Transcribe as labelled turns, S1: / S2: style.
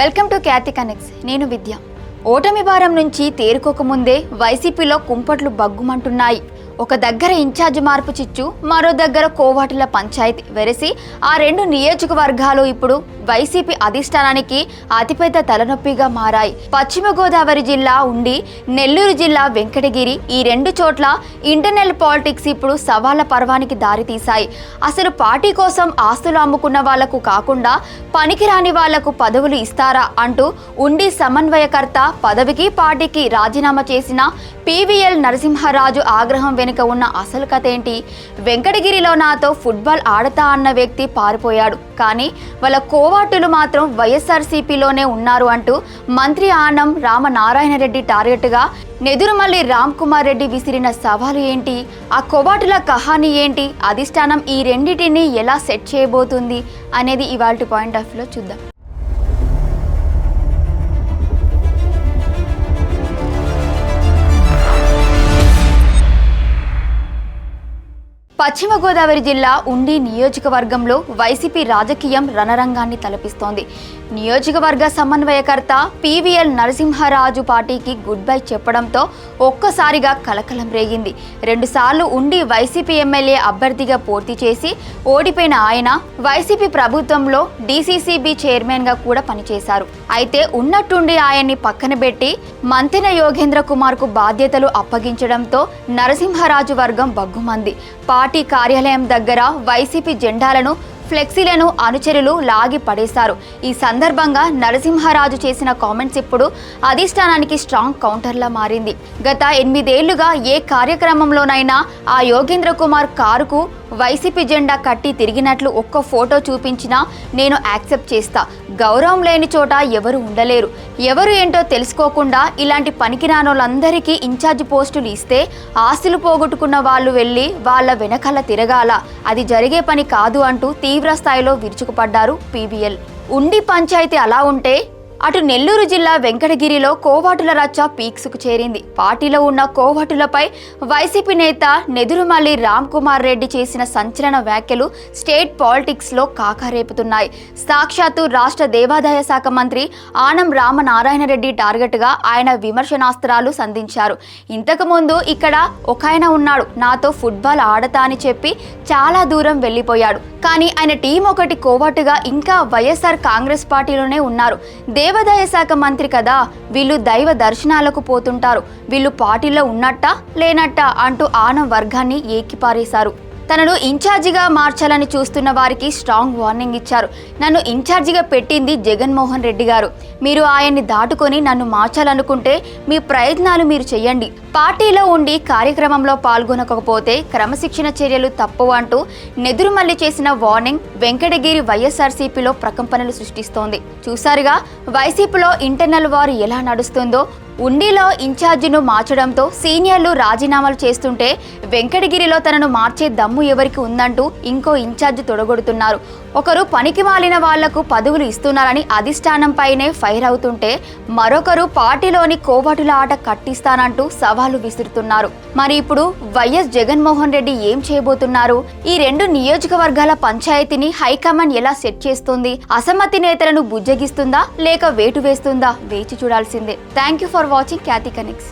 S1: Welcome to Khyati connects. నేను విద్య. ఓటమి భారం నుంచి తేరుకోకముందే వైసీపీలో కుంపట్లు బగ్గుమంటున్నాయి. ఒక దగ్గర ఇన్ఛార్జ్ మార్పు చిచ్చు, మరో దగ్గర కోవాటుల పంచాయతీ వెరసి ఆ రెండు నియోజకవర్గాలు ఇప్పుడు వైసీపీ అధిష్టానానికి అతిపెద్ద తలనొప్పిగా మారాయి. పశ్చిమ గోదావరి జిల్లా ఉండి, నెల్లూరు జిల్లా వెంకటగిరి, ఈ రెండు చోట్ల ఇంటర్నల్ పాలిటిక్స్ ఇప్పుడు సవాళ్ల పర్వానికి దారితీశాయి. అసలు పార్టీ కోసం ఆస్తులు అమ్ముకున్న వాళ్లకు కాకుండా పనికిరాని వాళ్లకు పదవులు ఇస్తారా అంటూ ఉండి సమన్వయకర్త పదవికి పార్టీకి రాజీనామా చేసిన పీవీఎల్ నరసింహరాజు ఆగ్రహం వెనుక ఉన్న అసలు కథ ఏంటి? వెంకటగిరిలో నాతో ఫుట్బాల్ ఆడతా అన్న వ్యక్తి పారిపోయాడు, కానీ వాళ్ళ కోవాటులు మాత్రం వైఎస్ఆర్సీపీలోనే ఉన్నారు అంటూ మంత్రి ఆనం రామనారాయణ రెడ్డి టార్గెట్గా నెదురుమల్లి రామ్ కుమార్ రెడ్డి విసిరిన సవాలు ఏంటి? ఆ కోవాటుల కహానీ ఏంటి? అధిష్టానం ఈ రెండింటిని ఎలా సెట్ చేయబోతుంది అనేది ఇవాల్టి పాయింట్ ఆఫ్ వ్యూలో చూద్దాం. పశ్చిమ గోదావరి జిల్లా ఉండి నియోజకవర్గంలో వైసీపీ రాజకీయం రణరంగాన్ని తలపిస్తోంది. నియోజకవర్గ సమన్వయకర్త పీవీఎల్ నరసింహరాజు పార్టీకి గుడ్ బై చెప్పడంతో ఒక్కసారిగా కలకలం రేగింది. 2 సార్లు ఉండి వైసీపీ ఎమ్మెల్యే అభ్యర్థిగా పోటీ చేసి ఓడిపోయిన ఆయన వైసీపీ ప్రభుత్వంలో డీసీసీబీ చైర్మన్గా కూడా పనిచేశారు. అయితే ఉన్నట్టుండి ఆయన్ని పక్కన పెట్టి మంతెన యోగేంద్ర కుమార్కు బాధ్యతలు అప్పగించడంతో నరసింహరాజు వర్గం బగ్గుమంది. పార్టీ కార్యాలయం దగ్గర వైసీపీ జెండాలను, ఫ్లెక్సీలను అనుచరులు లాగి పడేశారు. ఈ సందర్భంగా నరసింహరాజు చేసిన కామెంట్స్ ఇప్పుడు అధిష్టానానికి స్ట్రాంగ్ కౌంటర్లా మారింది. గత 8 ఏళ్లుగా ఏ కార్యక్రమంలోనైనా ఆ యోగేంద్ర కుమార్ కారుకు వైసీపీ జెండా కట్టి తిరిగినట్లు ఒక్క ఫోటో చూపించినా నేను యాక్సెప్ట్ చేస్తా. గౌరవం లేని చోట ఎవరు ఉండలేరు. ఎవరు ఏంటో తెలుసుకోకుండా ఇలాంటి పనికిరానోళ్ళందరికీ ఇన్ఛార్జ్ పోస్టులు ఇస్తే ఆస్తులు పోగొట్టుకున్న వాళ్ళు వెళ్ళి వాళ్ళ వెనకాల తిరగాల. అది జరిగే పని కాదు అంటూ తీవ్ర స్థాయిలో విరుచుకుపడ్డారు పీవీఎల్. ఉండి పంచాయతీ అలా ఉంటే అటు నెల్లూరు జిల్లా వెంకటగిరిలో కోవాటుల రచ్చ పీక్స్కు చేరింది. పార్టీలో ఉన్న కోవాటులపై వైసీపీ నేత నెదురుమల్లి రామ్ కుమార్ రెడ్డి చేసిన సంచలన వ్యాఖ్యలు స్టేట్ పాలిటిక్స్లో కాకారేపుతున్నాయి. సాక్షాత్తు రాష్ట్ర దేవాదాయ శాఖ మంత్రి ఆనం రామనారాయణ రెడ్డి టార్గెట్గా ఆయన విమర్శనాస్త్రాలు సంధించారు. ఇంతకుముందు ఇక్కడ ఒక ఆయన ఉన్నాడు, నాతో ఫుట్బాల్ ఆడతా అని చెప్పి చాలా దూరం వెళ్ళిపోయాడు. కానీ ఆయన టీం ఒకటి కోవాటుగా ఇంకా వైఎస్ఆర్ కాంగ్రెస్ పార్టీలోనే ఉన్నారు. దేవాదాయ శాఖ మంత్రి కదా, వీళ్ళు దైవ దర్శనాలకు పోతుంటారు, వీళ్ళు పార్టీలో ఉన్నట్టా లేనట్టా అంటూ ఆనం వర్గాన్ని ఏకిపారేశారు. తనను ఇన్ఛార్జిగా మార్చాలని చూస్తున్న వారికి స్ట్రాంగ్ వార్నింగ్ ఇచ్చారు. నన్ను ఇన్ఛార్జిగా పెట్టింది జగన్మోహన్ రెడ్డి గారు. మీరు ఆయన్ని దాటుకొని నన్ను మార్చాలనుకుంటే మీ ప్రయత్నాలు మీరు చేయండి. పార్టీలో ఉండి కార్యక్రమంలో పాల్గొనకపోతే క్రమశిక్షణ చర్యలు తప్పవు అంటూ నెదురుమల్లి చేసిన వార్నింగ్ వెంకటగిరి వైఎస్ఆర్సీపీలో ప్రకంపనలు సృష్టిస్తోంది. చూసారుగా వైసీపీలో ఇంటర్నల్ వార్ ఎలా నడుస్తుందో. ఉండిలో ఇన్ఛార్జిను మార్చడంతో సీనియర్లు రాజీనామాలు చేస్తుంటే వెంకటగిరిలో తనను మార్చే దమ్ము ఎవరికి ఉందంటూ ఇంకో ఇన్ఛార్జ్ తొడగొడుతున్నారు. ఒకరు పనికి మాలిన వాళ్లకు పదవులు ఇస్తున్నారని అధిష్టానంపైనే ఫైర్ అవుతుంటే మరొకరు పార్టీలోని కోవాటుల ఆట కట్టిస్తానంటూ సవాలు విసురుతున్నారు. మరి ఇప్పుడు వైఎస్ జగన్మోహన్ రెడ్డి ఏం చేయబోతున్నారు? ఈ 2 నియోజకవర్గాల పంచాయతీని హైకమాండ్ ఎలా సెట్ చేస్తుంది? అసమ్మతి నేతలను బుజ్జగిస్తుందా లేక వేటు వేస్తుందా? వేచి చూడాల్సిందే. Thank you for watching Khyati connects.